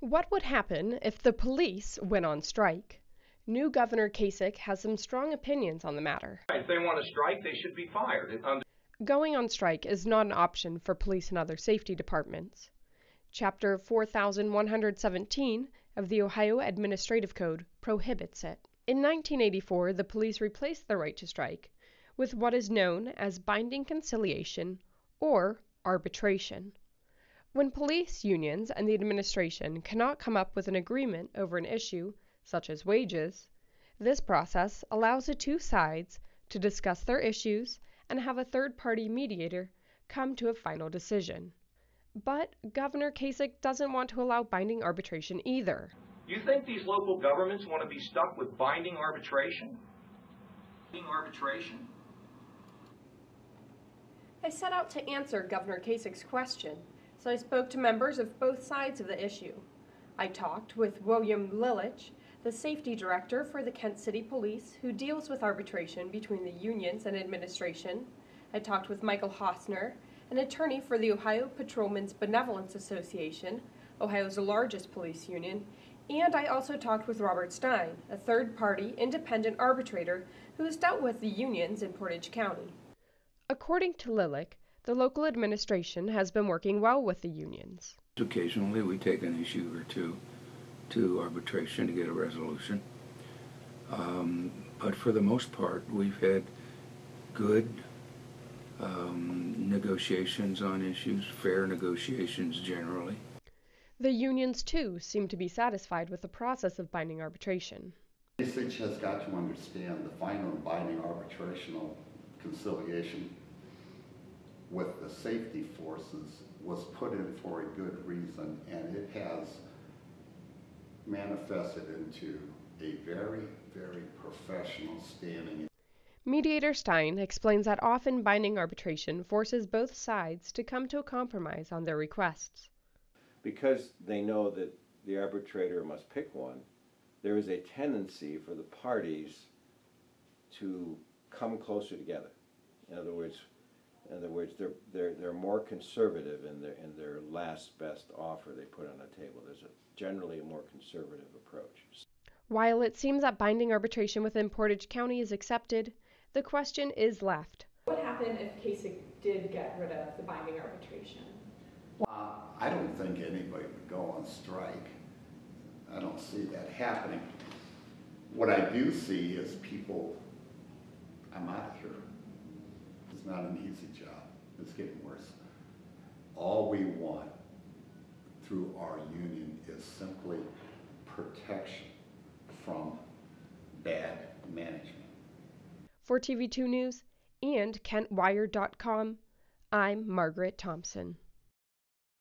What would happen if the police went on strike? New Governor Kasich has some strong opinions on the matter. If they want to strike, they should be fired. Going on strike is not an option for police and other safety departments. Chapter 4117 of the Ohio Administrative Code prohibits it. In 1984, the police replaced the right to strike with what is known as binding conciliation or arbitration. When police unions and the administration cannot come up with an agreement over an issue, such as wages, this process allows the two sides to discuss their issues and have a third-party mediator come to a final decision. But Governor Kasich doesn't want to allow binding arbitration either. You think these local governments want to be stuck with binding arbitration? I set out to answer Governor Kasich's question, so I spoke to members of both sides of the issue. I talked with William Lilich, the safety director for the Kent City Police, who deals with arbitration between the unions and administration. I talked with Michael Hosner, an attorney for the Ohio Patrolmen's Benevolence Association, Ohio's largest police union, and I also talked with Robert Stein, a third-party independent arbitrator who has dealt with the unions in Portage County. According to Lilich, the local administration has been working well with the unions. Occasionally we take an issue or two to arbitration to get a resolution. But for the most part, we've had good negotiations on issues, fair negotiations generally. The unions, too, seem to be satisfied with the process of binding arbitration. Kasich has got to understand the final and binding arbitrational conciliation with the safety forces was put in for a good reason, and it has manifested into a very, very professional standing. Mediator Stein explains that often binding arbitration forces both sides to come to a compromise on their requests. Because they know that the arbitrator must pick one, there is a tendency for the parties to come closer together. In other words, they're more conservative in their last best offer they put on the table. There's generally a more conservative approach. While it seems that binding arbitration within Portage County is accepted, the question is left. What would happen if Kasich did get rid of the binding arbitration? I don't think anybody would go on strike. I don't see that happening. What I do see is people, I'm out of here. It's not an easy job. It's getting worse. All we want through our union is simply protection from bad management. For TV2 News and KentWire.com, I'm Margaret Thompson.